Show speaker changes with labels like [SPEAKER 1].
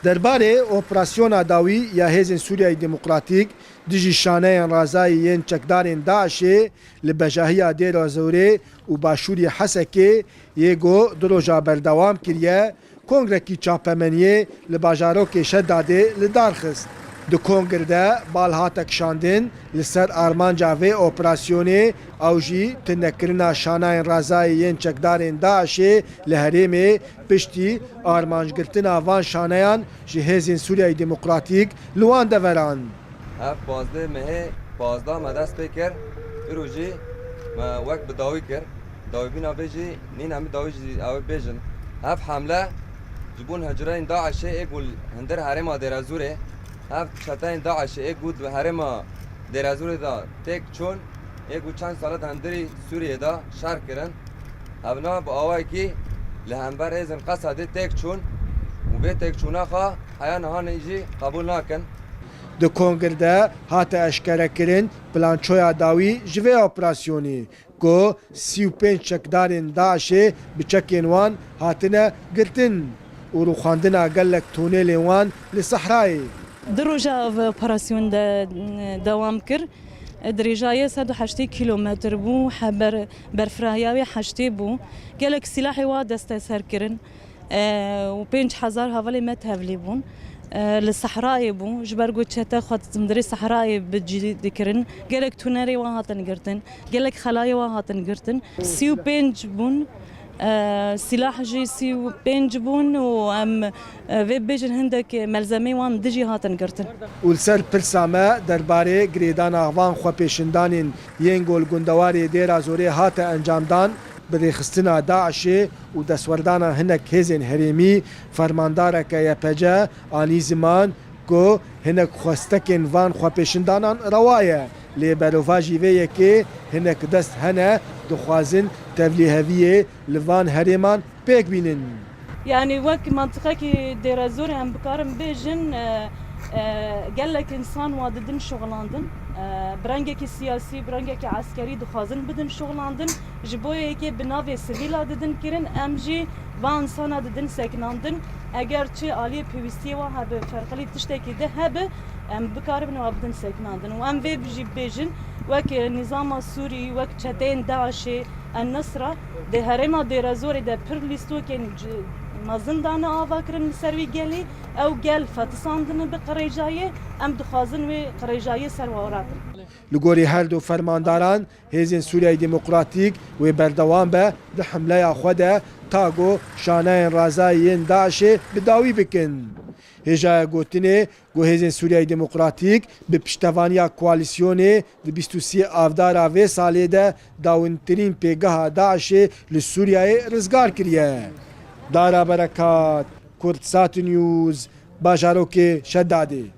[SPEAKER 1] درباره اپراسیون داوی یا هیزن سوریای دموکراتیک دژی شانه رازایی چکدارین داعش لبجاهی دیر زوره و باشوری حسکه یگو دروجا بردوام کریه کنگرکی چاپمنیه لباجاروک شداده لدارخست. د کنگر ده بالهاتک شاندن لسر آرمانجا و اپراسیونه اوجی تنکرنا شانای رازایی چکدارین داعش لهریم پشتی آرمانجگرتنا وان شانیان جهازین سوریای دموکراتیک لوان دوران.
[SPEAKER 2] اف بازده مه بازده مدرس بکر روزی ما وقت بداوی کر داوی بینا بیجی نین همی داوی جی آوی بیجن اف حمله جبون هجرین داعش اگول هندر حرم درازوره اف شتاین داعش اگود حرم درازوره دا تک چون اگو چند سالت هندری سوریه دا شهر کرن ابنا با آوائی کی لهنبر ایزن قصده تک چون و به تک چونا خواه حیا نها نیجی قبول ناکن.
[SPEAKER 1] د کنگر ده هات اشکره کرن پلانچویا داوی جوه اپراسیونی کو 35 چکدارین داعش بچکین وان هاتنه گرتن و روخاندنا گلک تونیل وان لصحرای.
[SPEAKER 3] دروجا اپراسیون دوام کر درجای 180 کیلومتر بو حبر برفراهیاوی 8 بو گلک سلاحی وا دست سر کرن و 5000 حوالی مت هفلی بون للصحراء بو جبرجو تشتا خد زمدري صحراء بتجي ذكرن قالك توناري وهاتن قرتن قالك خلايا وهاتن قرتن سيو بينج بون سلاح جي سيو بينج بون وام في بيجن هندك ملزمي وان دجي هاتن قرتن
[SPEAKER 1] ولسر پرسامه درباره گریدان اغوان خو پیشندانین ینگول گندواری دیر زوری هات انجامدان برخستنا داعش و دسوردانا هنک هزین هریمی فرماندارک یپجه آنی زمان کو هنک خواستکن وان خوا پیشندانان روایه لی بروفاجی ویه که هنک دست هنه دخوازن تبلیهویه لوان هریمان پیک بینن.
[SPEAKER 3] يعني وك منطقة كي دير زوري هم بكارم بيجن قال لك إنسان واددن شغلاندن برنجك سياسي برنجك عسكري دخازن بدن شغلاندن جبويه كي بناوي سيفيلا ددن كيرن امجي وان سانا ددن سكناندن اگر چه عالی پیوستی و هب فرقلی تشتکی ده هب ام بکاربن و بدن سكناندن و ام وی بجي بيجن وك نظام سوري وك چتين داعش النصره ده هرما دير زوري ده پر لیستو كن مازندان آوا کرن سروی گلی او گل فتساندن به قریجایه ام دخوازن و قریجایه سروارات.
[SPEAKER 1] لگوری هر دو فرمانداران هیزن سوریای دموکراتیک و بردوام به ده حمله خود تاگو شانه رازایین داعش بداوی بکن. هجای گوتنه گو هیزن سوریای دموکراتیک به پشتوانیا کوالیسیونه ده 23 آفدارا و ساله ده داونترین پیگاه داعش لسوریای رزگار کریه. دارا برکات کردسات نیوز باجاروک شدادی